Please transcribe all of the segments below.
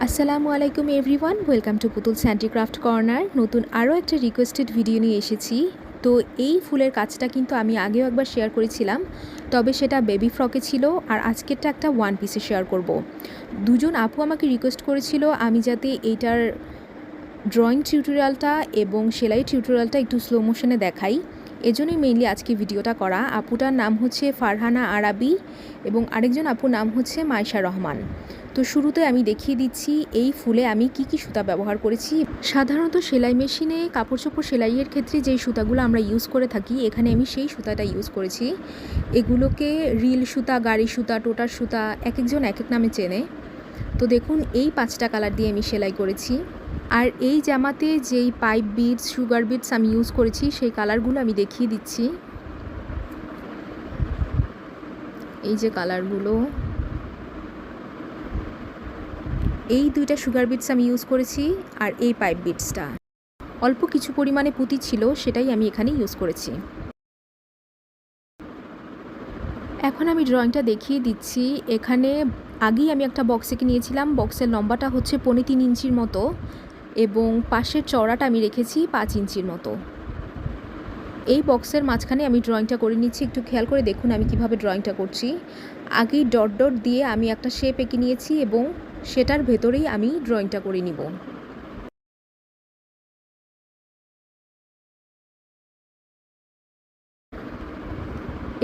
আসসালামু আলাইকুম everyone, welcome to Putul's handicraft corner. নতুন আরও একটা রিকোয়েস্টেড ভিডিও নিয়ে এসেছি। তো এই ফুলের কাজটা কিন্তু আমি আগেও একবার শেয়ার করেছিলাম, তবে সেটা বেবি ফ্রকে ছিল, আর আজকেরটা একটা ওয়ান পিসে শেয়ার করব। দুজন আপু আমাকে রিকোয়েস্ট করেছিল আমি যাতে এইটার ড্রয়িং টিউটোরিয়ালটা এবং সেলাই টিউটোরিয়ালটা একটু স্লো মোশনে দেখাই, এজন্যই মেইনলি আজকে ভিডিওটা করা। আপুটার নাম হচ্ছে ফারহানা আরাবি এবং আরেকজন আপুর নাম হচ্ছে মাইশা রহমান। তো শুরুতে আমি দেখিয়ে দিচ্ছি এই ফুলে আমি কি কি সুতা ব্যবহার করেছি। সাধারণত সেলাই মেশিনে কাপড় চোপড় সেলাইয়ের ক্ষেত্রে যেই সুতাগুলো আমরা ইউজ করে থাকি, এখানে আমি সেই সুতাটা ইউজ করেছি। এগুলোকে রিল সুতা, গাড়ি সুতা, টোটার সুতা, এক একজন এক এক নামে চেনে। তো দেখুন এই 5টা কালার দিয়ে আমি সেলাই করেছি। আর এই জামাতে যেই পাইপ বিটস, সুগার বিটস আমি ইউজ করেছি সেই কালারগুলো আমি দেখিয়ে দিচ্ছি। এই যে কালারগুলো, এই দুইটা সুগার বিটস আমি ইউজ করেছি, আর এই পাইপ বিটসটা অল্প কিছু পরিমাণে পুঁতি ছিল, সেটাই আমি এখানে ইউজ করেছি। এখন আমি ড্রয়িংটা দেখিয়ে দিচ্ছি। এখানে আগেই আমি একটা বক্স এঁকে নিয়েছিলাম। বক্সের লম্বাটা হচ্ছে 3.25 ইঞ্চির মতো এবং পাশের চওড়াটা আমি রেখেছি 5 ইঞ্চির মতো। এই বক্সের মাঝখানে আমি ড্রয়িংটা করে নিচ্ছি। একটু খেয়াল করে দেখুন আমি কিভাবে ড্রয়িংটা করছি। আগেই ডট ডট দিয়ে আমি একটা শেপ এঁকে নিয়েছি এবং সেটার ভেতরেই আমি ড্রয়িংটা করে নিব।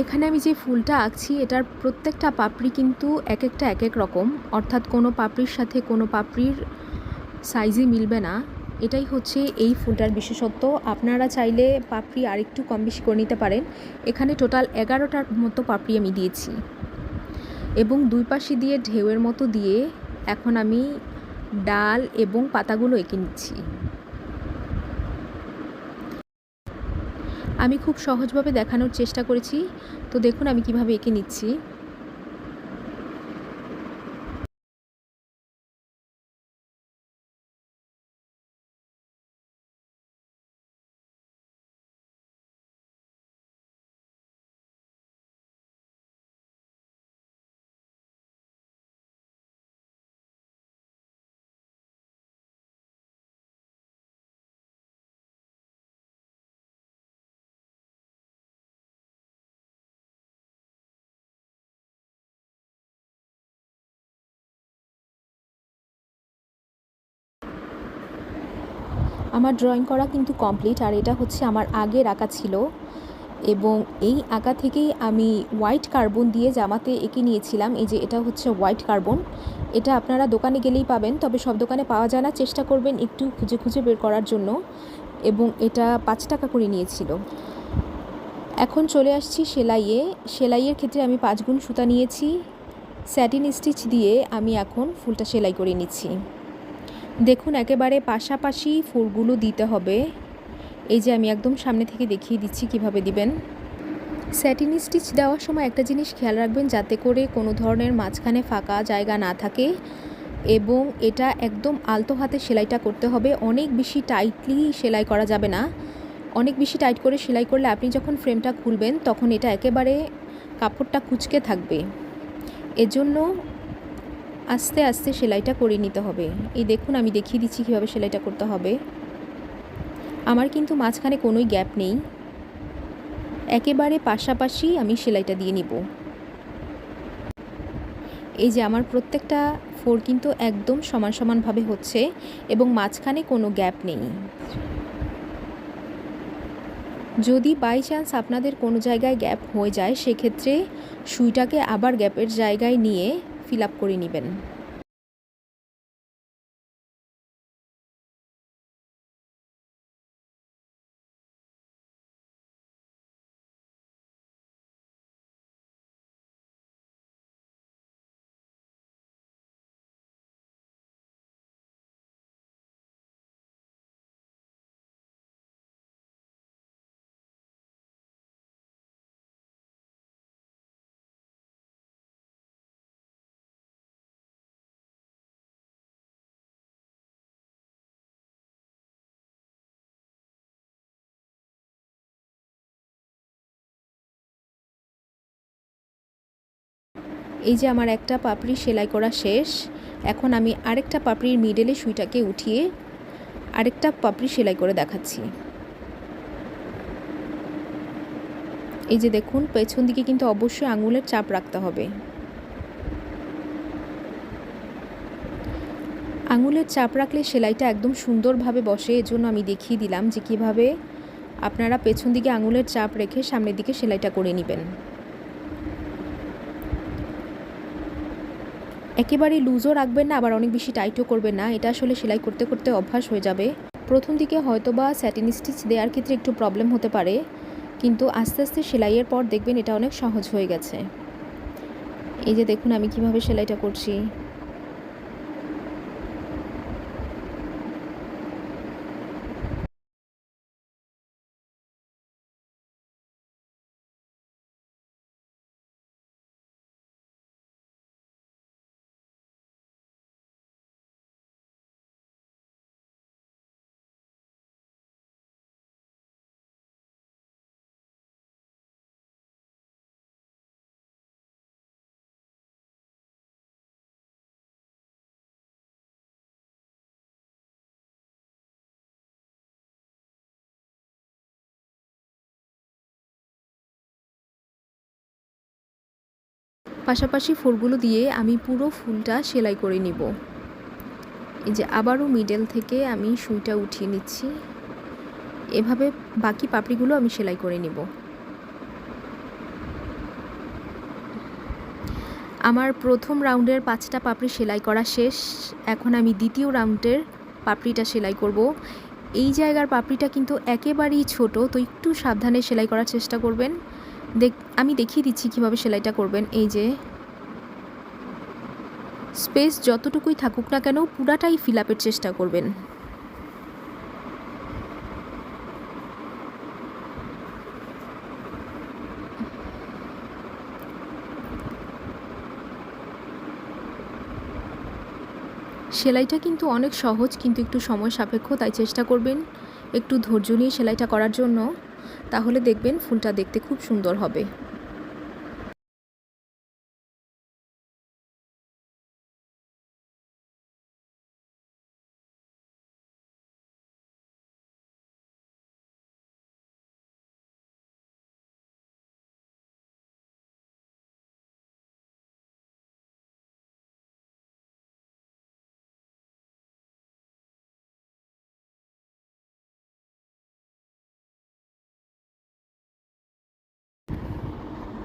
এখানে আমি যে ফুলটা আঁকছি এটার প্রত্যেকটা পাপড়ি কিন্তু এক একটা এক এক রকম, অর্থাৎ কোনো পাপড়ির সাথে কোনো পাপড়ির সাইজে মিলবে না। এটাই হচ্ছে এই ফুলটার বিশেষত্ব। আপনারা চাইলে পাপড়ি আরেকটু কম বেশি করে নিতে পারেন। এখানে টোটাল 11টার মতো পাপড়ি আমি দিয়েছি এবং দুই পাশে দিয়ে ঢেউয়ের মতো দিয়ে এখন আমি ডাল এবং পাতাগুলো এঁকে নিচ্ছি। আমি খুব সহজভাবে দেখানোর চেষ্টা করেছি। তো দেখুন আমি কিভাবে এঁকে নিচ্ছি। আমার ড্রয়িং করা কিন্তু কমপ্লিট, আর এটা হচ্ছে আমার আগের আঁকা ছিল এবং এই আঁকা থেকেই আমি হোয়াইট কার্বন দিয়ে জামাতে এঁকে নিয়েছিলাম। এই যে এটা হচ্ছে হোয়াইট কার্বন, এটা আপনারা দোকানে গেলেই পাবেন, তবে সব দোকানে পাওয়া যায় না, চেষ্টা করবেন একটু খুঁজে খুঁজে বের করার জন্য। এবং এটা 5 টাকা করে নিয়েছিল। এখন চলে আসছি সেলাইয়ে। সেলাইয়ের ক্ষেত্রে আমি 5 গুণ সুতা নিয়েছি। স্যাটিন স্টিচ দিয়ে আমি এখন ফুলটা সেলাই করে নিচ্ছি। দেখুন একেবারে পাশাপাশি ফুলগুলো দিতে হবে। এই যে আমি একদম সামনে থেকে দেখিয়ে দিচ্ছি কিভাবে দিবেন। স্যাটিন স্টিচ দেওয়ার সময় একটা জিনিস খেয়াল রাখবেন, যাতে করে কোনো ধরনের মাঝখানে ফাঁকা জায়গা না থাকে এবং এটা একদম আলতো হাতে সেলাইটা করতে হবে। অনেক বেশি টাইটলি সেলাই করা যাবে না। অনেক বেশি টাইট করে সেলাই করলে আপনি যখন ফ্রেমটা খুলবেন তখন এটা একেবারে কাপড়টা কুঁচকে থাকবে। এজন্য আস্তে আস্তে সেলাইটা করে নিতে হবে। এই দেখুন আমি দেখিয়ে দিচ্ছি কীভাবে সেলাইটা করতে হবে। আমার কিন্তু মাঝখানে কোনোই গ্যাপ নেই, একেবারে পাশাপাশি আমি সেলাইটা দিয়ে নিব। এই যে আমার প্রত্যেকটা ফোর কিন্তু একদম সমান সমানভাবে হচ্ছে এবং মাঝখানে কোনো গ্যাপ নেই। যদি বাই চান্স আপনাদের কোনো জায়গায় গ্যাপ হয়ে যায়, সেক্ষেত্রে সুইটাকে আবার গ্যাপের জায়গায় নিয়ে ফিল আপ করে নেবেন। এই যে আমার একটা পাপড়ি সেলাই করা শেষ। এখন আমি আরেকটা পাপড়ির মিডলে সুইটাকে উঠিয়ে আরেকটা পাপড়ি সেলাই করে দেখাচ্ছি। এই যে দেখুন, পেছন দিকে কিন্তু অবশ্যই আঙুলের চাপ রাখতে হবে। আঙুলের চাপ রাখলে সেলাইটা একদম সুন্দরভাবে বসে। এজন্য আমি দেখিয়ে দিলাম যে কিভাবে আপনারা পেছন দিকে আঙুলের চাপ রেখে সামনের দিকে সেলাইটা করে নেবেন। একেবারে লুজও রাখবেন না, আবার অনেক বেশি টাইটও করবেন না। এটা আসলে সেলাই করতে করতে অভ্যাস হয়ে যাবে। প্রথম দিকে হয়তো বা স্যাটিন স্টিচ দেওয়ার ক্ষেত্রে একটু প্রবলেম হতে পারে, কিন্তু আস্তে আস্তে সেলাইয়ের পর দেখবেন এটা অনেক সহজ হয়ে গেছে। এই যে দেখুন আমি কিভাবে সেলাইটা করছি। পাশাপাশি ফুলগুলো দিয়ে আমি পুরো ফুলটা সেলাই করে নিব। এই যে আবারও মিডল থেকে আমি সুইটা উঠিয়ে নিচ্ছি। এভাবে বাকি পাপড়িগুলো আমি সেলাই করে নিব। আমার প্রথম রাউন্ডের 5টা পাপড়ি সেলাই করা শেষ। এখন আমি দ্বিতীয় রাউন্ডের পাপড়িটা সেলাই করব। এই জায়গার পাপড়িটা কিন্তু একেবারেই ছোট, তো একটু সাবধানে সেলাই করার চেষ্টা করবেন। আমি দেখিয়ে দিচ্ছি কিভাবে সেলাইটা করবেন। এই যে স্পেস যতটুকুই থাকুক না কেন পুরাটাই ফিল আপের চেষ্টা করবেন। সেলাইটা কিন্তু অনেক সহজ, কিন্তু একটু সময় সাপেক্ষ, তাই চেষ্টা করবেন একটু ধৈর্য নিয়ে সেলাইটা করার জন্য। তাহলে দেখবেন ফুলটা দেখতে খুব সুন্দর হবে।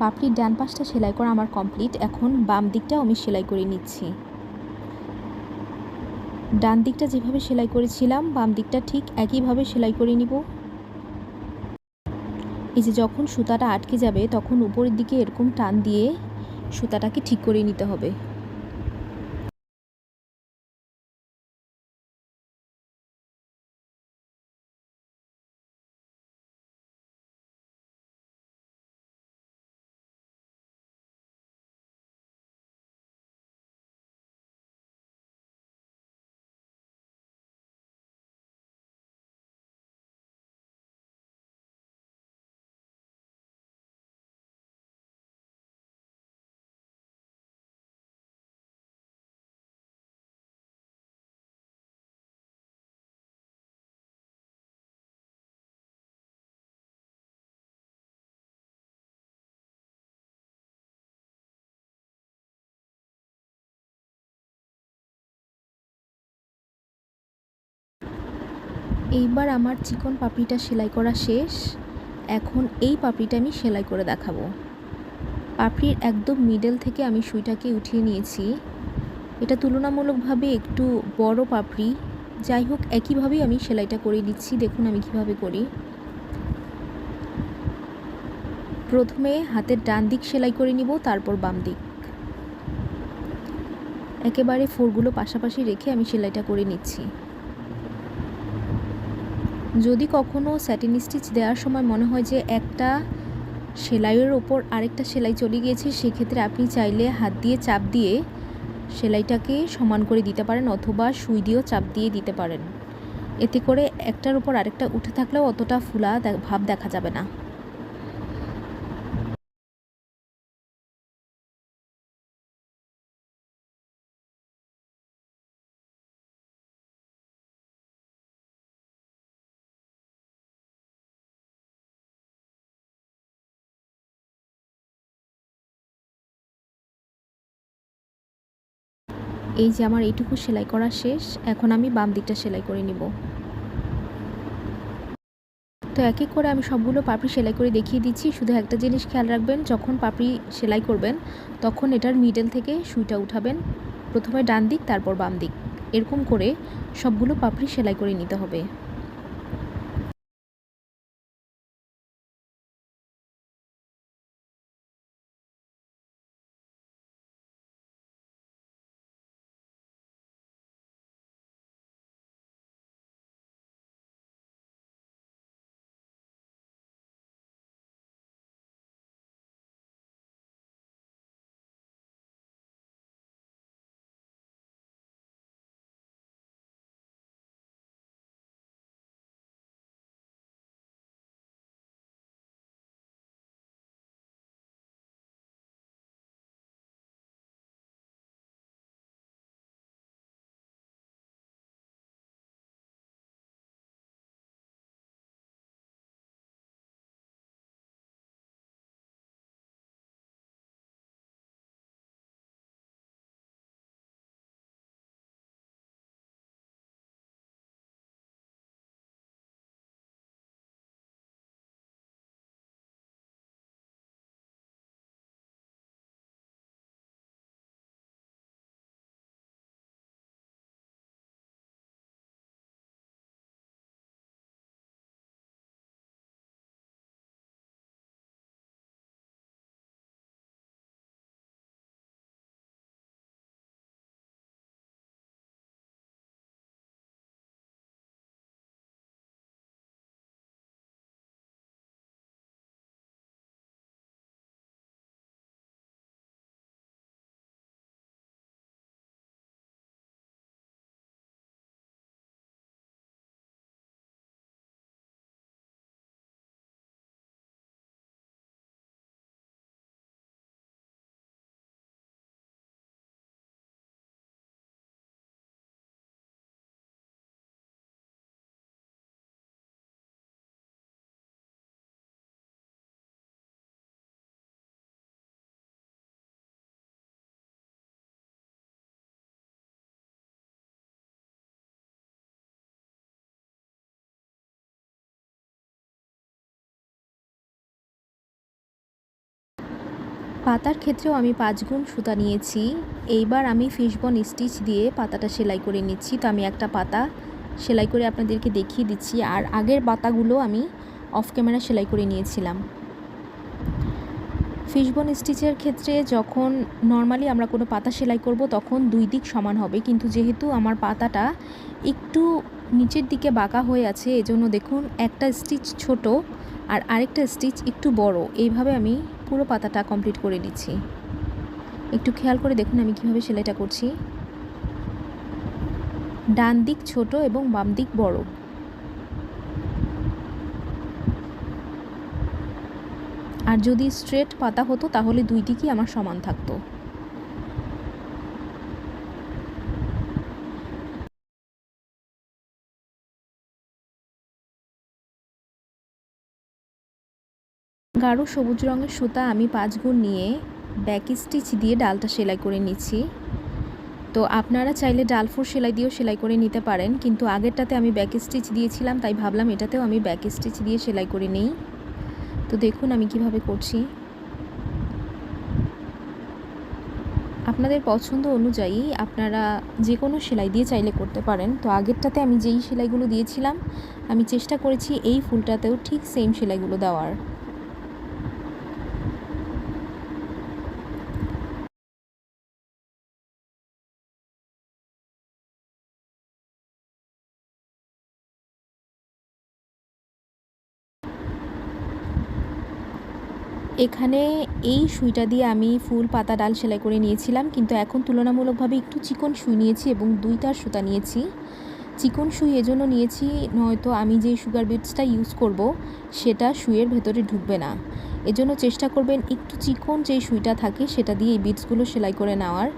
পাপড়ির ডান পাশটা সেলাই করা আমার কমপ্লিট। এখন বাম দিকটাও আমি সেলাই করে নিচ্ছি। ডান দিকটা যেভাবে সেলাই করেছিলাম বাম দিকটা ঠিক একইভাবে সেলাই করে নিব। এই যে যখন সুতাটা আটকে যাবে তখন উপরের দিকে এরকম টান দিয়ে সুতাটাকে ঠিক করে নিতে হবে। এইবার আমার চিকন পাপড়িটা সেলাই করা শেষ। এখন এই পাপড়িটা আমি সেলাই করে দেখাবো। পাপড়ির একদম মিডল থেকে আমি সুইটাকে উঠিয়ে নিয়েছি। এটা তুলনামূলকভাবে একটু বড় পাপড়ি, যাই হোক একইভাবেই আমি সেলাইটা করে দিচ্ছি। দেখুন আমি কিভাবে করি। প্রথমে হাতের ডান দিক সেলাই করে নিব, তারপর বাম দিক। একেবারে ফোরগুলো পাশাপাশি রেখে আমি সেলাইটা করে নিচ্ছি। যদি কখনো স্যাটিন স্টিচ দেওয়ার সময় মনে হয় যে একটা সেলাইয়ের ওপর আরেকটা সেলাই চলে গিয়েছে, সেক্ষেত্রে আপনি চাইলে হাত দিয়ে চাপ দিয়ে সেলাইটাকে সমান করে দিতে পারেন, অথবা সুই দিয়েও চাপ দিয়ে দিতে পারেন। এতে করে একটার উপর আরেকটা উঠে থাকলেও অতটা ফুলা ভাব দেখা যাবে না। এই যে আমার এইটুকু সেলাই করা শেষ, এখন আমি বাম দিকটা সেলাই করে নিব। তো এক এক করে আমি সবগুলো পাপড়ি সেলাই করে দেখিয়ে দিচ্ছি। শুধু একটা জিনিস খেয়াল রাখবেন, যখন পাপড়ি সেলাই করবেন তখন এটার মিডল থেকে সুইটা উঠাবেন, প্রথমে ডান দিক তারপর বাম দিক, এরকম করে সবগুলো পাপড়ি সেলাই করে নিতে হবে। পাতার ক্ষেত্রেও আমি 5 গুণ সুতা নিয়েছি। এইবার আমি ফিশবন স্টিচ দিয়ে পাতাটা সেলাই করে নিচ্ছি। তো আমি একটা পাতা সেলাই করে আপনাদেরকে দেখিয়ে দিচ্ছি, আর আগের পাতাগুলো আমি অফ ক্যামেরা সেলাই করে নিয়েছিলাম। ফিশবন স্টিচের ক্ষেত্রে যখন নর্মালি আমরা কোনো পাতা সেলাই করব তখন দুই দিক সমান হবে, কিন্তু যেহেতু আমার পাতাটা একটু নিচের দিকে বাঁকা হয়ে আছে, এজন্য দেখুন একটা স্টিচ ছোট আর আরেকটা স্টিচ একটু বড়, এইভাবে আমি পুরো পাতাটা কমপ্লিট করে দিচ্ছি। একটু খেয়াল করে দেখুন আমি কিভাবে সেলাইটা করছি। ডান দিক ছোট এবং বাম দিক বড়। আর যদি স্ট্রেট পাতা হতো তাহলে দুই দিকই আমার সমান থাকতো। গাঢ় সবুজ রঙের সুতা আমি 5 গুণ নিয়ে ব্যাক স্টিচ দিয়ে ডালটা সেলাই করে নিচ্ছি। তো আপনারা চাইলে ডালফোর সেলাই দিয়েও সেলাই করে নিতে পারেন, কিন্তু আগেরটাতে আমি ব্যাক স্টিচ দিয়েছিলাম তাই ভাবলাম এটাতেও আমি ব্যাক স্টিচ দিয়ে সেলাই করে নিই। তো দেখুন আমি কিভাবে করছি। আপনাদের পছন্দ অনুযায়ী আপনারা যে কোনো সেলাই দিয়ে চাইলে করতে পারেন। তো আগেরটাতে আমি যেই সেলাইগুলো দিয়েছিলাম আমি চেষ্টা করেছি এই ফুলটাতেও ঠিক সেম সেলাইগুলো দেওয়ার। এখানে এই সুইটা দিয়ে আমি ফুল পাতা ডাল সেলাই করে নিয়েছিলাম, কিন্তু এখন তুলনামূলকভাবে একটু চিকন সুই নিয়েছি এবং 2টা সুতা নিয়েছি। চিকন সুই এজন্য নিয়েছি, নয়তো আমি যে সুগার বিটসটা ইউজ করব সেটা সুইয়ের ভেতরে ঢুকবে না। এজন্য চেষ্টা করবেন একটু চিকন যেই সুইটা থাকে সেটা দিয়ে এই বিটসগুলো সেলাই করে নেওয়ার।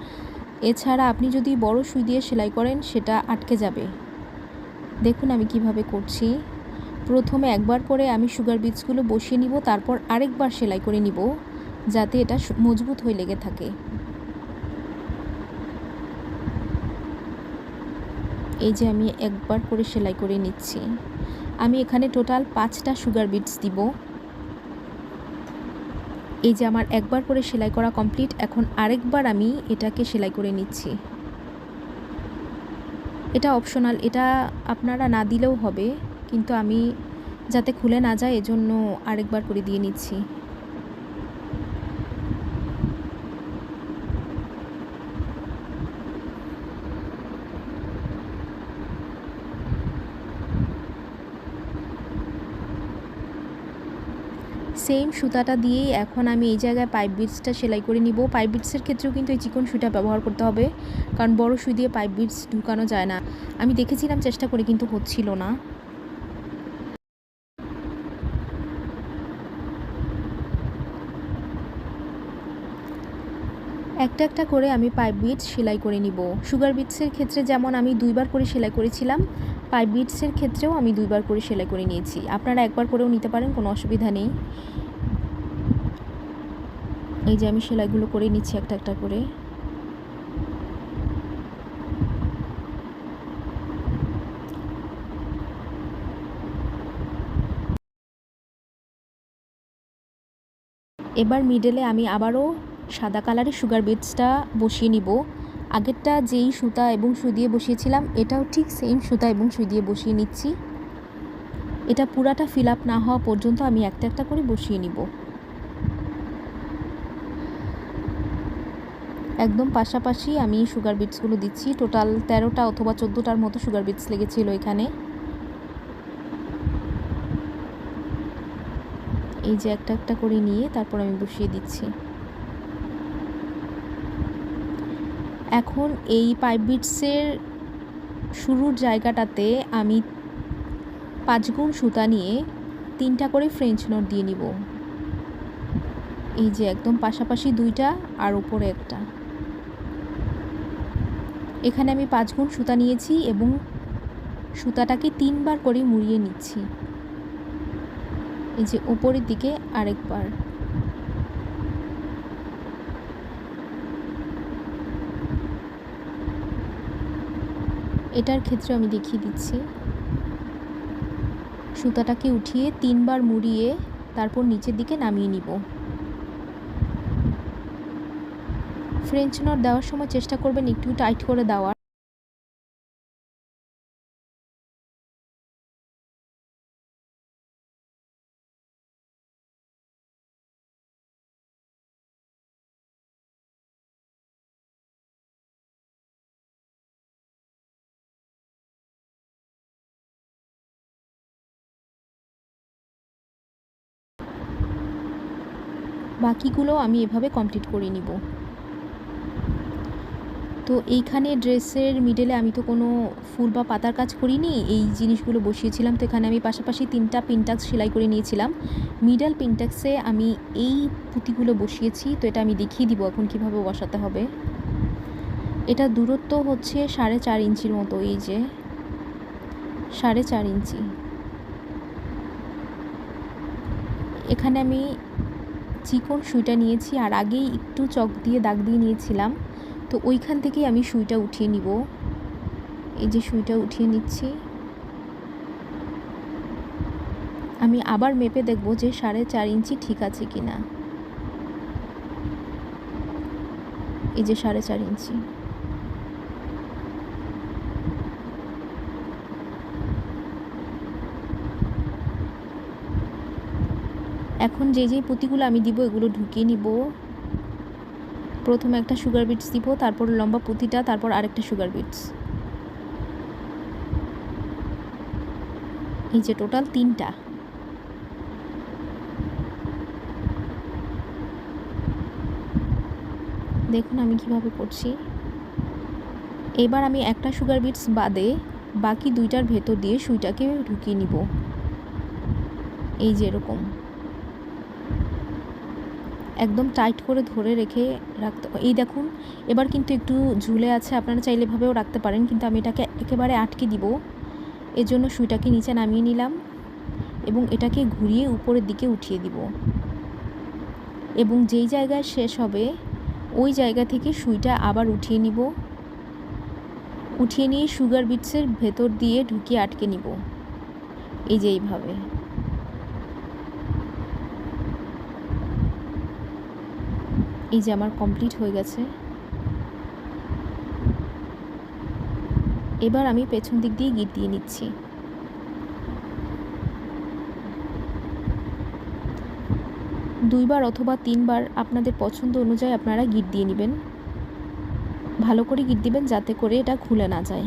এছাড়া আপনি যদি বড় সুই দিয়ে সেলাই করেন সেটা আটকে যাবে। দেখুন আমি কিভাবে করছি। প্রথমে একবার করে আমি সুগার বিটসগুলো বসিয়ে নিব, তারপর আরেকবার সেলাই করে নিব যাতে এটা মজবুত হয়ে লেগে থাকে। এই যে আমি একবার করে সেলাই করে নিচ্ছি। আমি এখানে টোটাল 5টা সুগার বিটস দিব। এই যে আমার একবার করে সেলাই করা কমপ্লিট। এখন আরেকবার আমি এটাকে সেলাই করে নিচ্ছি। এটা অপশনাল, এটা আপনারা না দিলেও হবে, কিন্তু আমি যাতে খুলে না যায় এজন্য আরেকবার করে দিয়ে নিচ্ছি। সেম সুতাটা দিয়েই এখন আমি এই জায়গায় পাইপ বিটসটা সেলাই করে নিব। পাইপ বিটসের ক্ষেত্রেও কিন্তু এই চিকন সুইটা ব্যবহার করতে হবে, কারণ বড় সুই দিয়ে পাইপ বিটস ঢুকানো যায় না। আমি দেখেছিলাম চেষ্টা করে, কিন্তু হচ্ছিল না। একটা একটা করে আমি পাইপ বিটস সেলাই করে নিব। সুগার বিটসের ক্ষেত্রে যেমন আমি 2বার করে সেলাই করেছিলাম, পাইপ বিটসের ক্ষেত্রেও আমি 2বার করে সেলাই করে নিয়েছি। আপনারা একবার করেও নিতে পারেন, কোনো অসুবিধা নেই। এই যে আমি সেলাইগুলো করে নিচ্ছি একটা একটা করে। এবার মিডলে আমি আবারও সাদা কালারের সুগার বিটসটা বসিয়ে নিব। আগেরটা যেই সুতা এবং সুই দিয়ে বসিয়েছিলাম, এটাও ঠিক সেম সুতা এবং সুই দিয়ে বসিয়ে নিচ্ছি। এটা পুরাটা ফিল আপ না হওয়া পর্যন্ত আমি একটা একটা করে বসিয়ে নিব। একদম পাশাপাশি আমি সুগার বিটসগুলো দিচ্ছি। টোটাল 13টা অথবা 14টার মতো সুগার বিটস লেগেছিল এখানে। এই যে একটা একটা করে নিয়ে তারপর আমি বসিয়ে দিচ্ছি। এখন এই পাইপ বিটসের শুরুর জায়গাটাতে আমি 5 গুণ সুতা নিয়ে 3টা করে ফ্রেঞ্চ নট দিয়ে নিব। এই যে একদম পাশাপাশি 2টা আর উপরে একটা। এখানে আমি 5 গুণ সুতা নিয়েছি এবং সুতাটাকে 3বার করে মুড়িয়ে নিচ্ছি। এই যে উপরের দিকে আরেকবার। এটার ক্ষেত্রে আমি দেখিয়ে দিচ্ছি। সুতাটাকে উঠিয়ে 3বার মুড়িয়ে তারপর নিচের দিকে নামিয়ে নিব। ফ্রেঞ্চ নট দেওয়ার সময় চেষ্টা করবেন একটু টাইট করে দেওয়ার। বাকিগুলো আমি এভাবে কমপ্লিট করে নিব। তো এইখানে ড্রেসের মিডলে আমি তো কোনো ফুল বা পাতার কাজ করিনি, এই জিনিসগুলো বসিয়েছিলাম। তো এখানে আমি পাশাপাশি 3টা পিনটাক্স সেলাই করে নিয়েছিলাম। মিডল পিনটাক্সে আমি এই পুঁতিগুলো বসিয়েছি। তো এটা আমি দেখিয়ে দিব এখন কিভাবে বসাতে হবে। এটা দূরত্ব হচ্ছে 4.5 ইঞ্চির মতো। এই যে 4.5 ইঞ্চি। এখানে আমি চিকন সুইটা নিয়েছি, আর আগেই একটু চক দিয়ে দাগ দিয়ে নিয়েছিলাম। তো ওইখান থেকেই আমি সুইটা উঠিয়ে নিব। এই যে সুইটা উঠিয়ে নিচ্ছি। আমি আবার মেপে দেখব যে 4.5 ইঞ্চি ঠিক আছে কিনা। এই যে 4.5 ইঞ্চি। এখন যেই পুঁতিগুলো আমি দিব এগুলো ঢুকিয়ে নিব। প্রথমে একটা সুগার বিটস দিব, তারপর লম্বা পুঁতিটা, তারপর আরেকটা সুগার বিটস। এই যে টোটাল 3টা। দেখুন আমি কিভাবে করছি। এবার আমি একটা সুগার বিটস বাদে বাকি 2টার ভেতর দিয়ে সুইটাকে ঢুকিয়ে নিব। এই যে এরকম একদম টাইট করে ধরে রেখে রাখতে। এই দেখুন এবার কিন্তু একটু ঝুলে আছে, আপনারা চাইলে এভাবেও রাখতে পারেন, কিন্তু আমি এটাকে একেবারে আটকে দিব। এর জন্য সুইটাকে নিচে নামিয়ে নিলাম এবং এটাকে ঘুরিয়ে উপরের দিকে উঠিয়ে দিব, এবং যেই জায়গায় শেষ হবে ওই জায়গা থেকে সুইটা আবার উঠিয়ে নিব। উঠিয়ে নিয়ে সুগার বিটসের ভেতর দিয়ে ঢুকিয়ে আটকে নিব, এই যে এইভাবে। এই যে আমার কমপ্লিট হয়ে গেছে। এবার আমি পেছন দিক দিয়ে গিট দিয়ে নিচ্ছি। দুইবার অথবা 3বার আপনাদের পছন্দ অনুযায়ী আপনারা গিট দিয়ে নেবেন। ভালো করে গিট দিবেন যাতে করে এটা খুলে না যায়।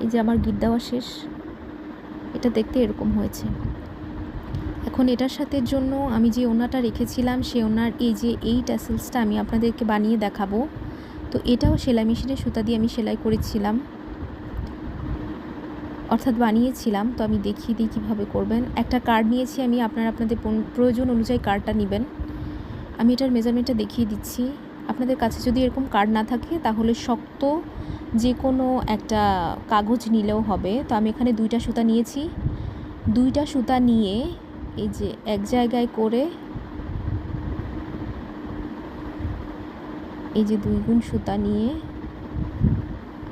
এই যে আমার গিট দেওয়া শেষ, এটা দেখতে এরকম হয়েছে। এখন এটার সাথে জন্য আমি যে ওড়নাটা রেখেছিলাম সেই ওড়নার এই ট্যাসেলসটা আমি আপনাদেরকে বানিয়ে দেখাবো। তো এটাও সেলাই মেশিনের সুতা দিয়ে আমি সেলাই করেছিলাম, অর্থাৎ বানিয়েছিলাম। তো আমি দেখিয়ে দিই কীভাবে করবেন। একটা কার্ড নিয়েছি আমি, আপনাদের প্রয়োজন অনুযায়ী কার্ডটা নেবেন। আমি এটার মেজারমেন্টটা দেখিয়ে দিচ্ছি। আপনাদের কাছে যদি এরকম কার্ড না থাকে তাহলে শক্ত যে কোনো একটা কাগজ নিলেও হবে। তো আমি এখানে 2টা সুতা নিয়েছি। 2টা সুতা নিয়ে এই যে এক জায়গায় করে এই যে 2 গুণ সুতা নিয়ে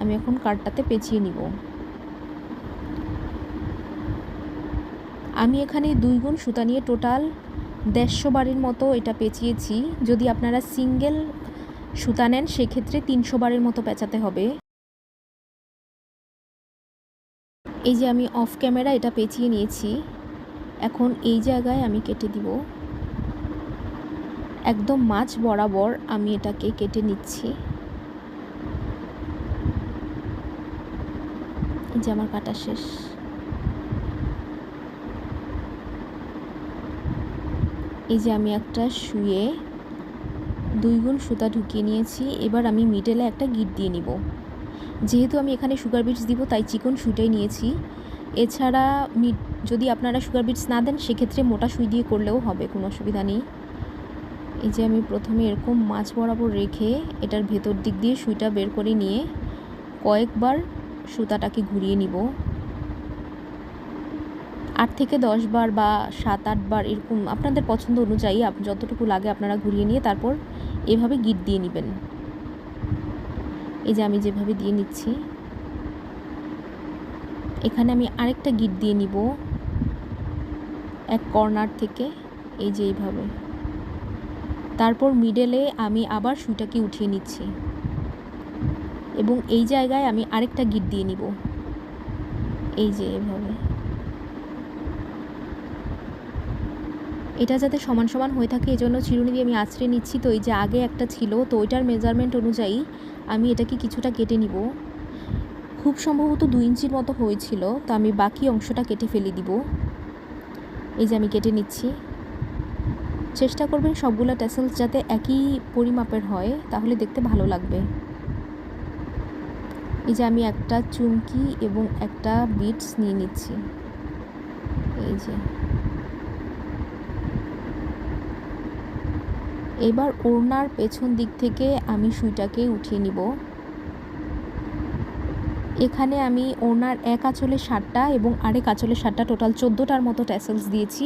আমি এখন কার্ডটাতে পেঁচিয়ে নিব। আমি এখানে 2 গুণ সুতা নিয়ে টোটাল 150 বারের মতো এটা পেঁচিয়েছি। যদি আপনারা সিঙ্গেল সুতা নেন সেক্ষেত্রে 300 বারের মতো পেঁচাতে হবে। এই যে আমি অফ ক্যামেরা এটা পেঁচিয়ে নিয়েছি। এখন এই জায়গায় আমি কেটে দিব, একদম মাঝ বরাবর আমি এটাকে কেটে নিচ্ছি। এই যে আমার কাটা শেষ। এই যে আমি একটা শুয়ে 2 গুণ সুতা ঢুকিয়ে নিয়েছি। এবার আমি মিডলে একটা গিট দিয়ে নিব। যেহেতু আমি এখানে সুগার বিটস দিব তাই চিকন সুইটাই নিয়েছি। এছাড়া যদি আপনারা সুগার বিটস না দেন সেক্ষেত্রে মোটা সুই দিয়ে করলেও হবে, কোনো অসুবিধা নেই। এই যে আমি প্রথমে এরকম মাঝ বরাবর রেখে এটার ভেতর দিক দিয়ে সুইটা বের করে নিয়ে কয়েকবার সুতাটাকে ঘুরিয়ে নিব। 8 থেকে 10 বার বা 7-8 বার এরকম আপনাদের পছন্দ অনুযায়ী যতটুকু লাগে আপনারা ঘুরিয়ে নিয়ে তারপর এভাবে গিট দিয়ে নেবেন। এই যে আমি যেভাবে দিয়ে নিচ্ছি, এখানে আমি আরেকটা গিট দিয়ে নিব এক কর্নার থেকে, এই যে এইভাবে। তারপর মিডলে আমি আবার সুইটাকে উঠিয়ে নিচ্ছি এবং এই জায়গায় আমি আরেকটা গিট দিয়ে নিব, এই যে এভাবে। এটা যাতে সমান সমান হয়ে থাকে এজন্য চিরুনি দিয়ে আমি আঁচড়ে নিচ্ছি। তো এই যে আগে একটা ছিল, তো ওইটার মেজারমেন্ট অনুযায়ী আমি এটাকে কিছুটা কেটে নিব। খুব সম্ভবত 2 ইঞ্চির মতো হয়েছিল, তো আমি বাকি অংশটা কেটে ফেলে দিব। এই যে আমি কেটে নিচ্ছি। চেষ্টা করবেন সবগুলো ট্যাসেলস যাতে একই পরিমাপের হয়, তাহলে দেখতে ভালো লাগবে। এই যে আমি একটা চুমকি এবং একটা বিটস নিয়ে নিচ্ছি। এই যে এবার ওড়নার পেছন দিক থেকে আমি সুইটাকে উঠিয়ে নিব। এখানে আমি ওড়নার এক আঁচলে 7টা এবং আরেক আঁচলে 7টা, টোটাল 14টার মতো ট্যাসেলস দিয়েছি।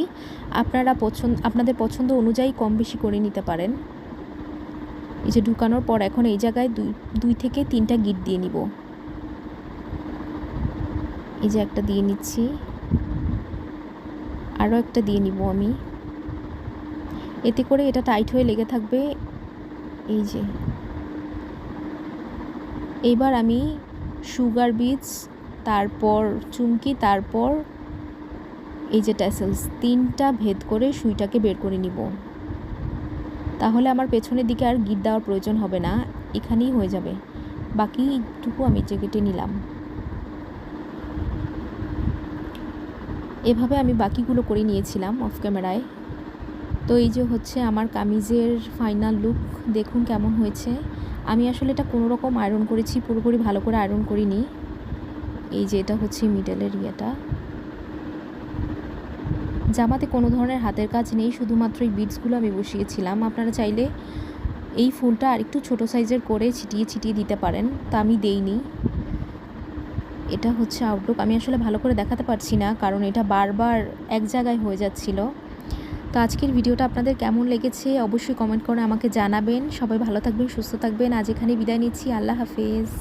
আপনাদের পছন্দ অনুযায়ী কম বেশি করে নিতে পারেন। এই যে ঢুকানোর পর এখন এই জায়গায় 2 থেকে 3টা গিট দিয়ে নিব। এই যে একটা দিয়ে নিচ্ছি, আরও একটা দিয়ে নিব আমি, এতে করে এটা টাইট হয়ে লেগে থাকবে। এই যে এবার আমি সুগার বিটস, তারপর চুমকি, তারপর এই যে ট্যাসেলস 3টা ভেদ করে সুইটাকে বের করে নিব। তাহলে আমার পেছনের দিকে আর গিট দেওয়ার প্রয়োজন হবে না, এখানেই হয়ে যাবে। বাকিটুকু আমি কেটে নিলাম। এভাবে আমি বাকিগুলো করে নিয়েছিলাম অফ ক্যামেরায়। তো এই যে হচ্ছে আমার কামিজের ফাইনাল লুক, দেখুন কেমন হয়েছে। আমি আসলে এটা কোনো রকম আয়রন করেছি, পুরোপুরি ভালো করে আয়রন করিনি। এই যে এটা হচ্ছে মিডলের ইয়েটা। জামাতে কোনো ধরনের হাতের কাজ নেই, শুধুমাত্র এই বিটসগুলো আমি বসিয়েছিলাম। আপনারা চাইলে এই ফুলটা আরেকটু ছোটো সাইজের করে ছিটিয়ে ছিটিয়ে দিতে পারেন, তা আমি দেইনি। এটা হচ্ছে আউটলুক। আমি আসলে ভালো করে দেখাতে পারছি না কারণ এটা বারবার এক জায়গায় হয়ে যাচ্ছিল। তো আজকের ভিডিওটা আপনাদের কেমন লেগেছে অবশ্যই কমেন্ট করে আমাকে জানাবেন। সবাই ভালো থাকবেন, সুস্থ থাকবেন। আজ এখানে বিদায় নিচ্ছি। আল্লাহ হাফেজ।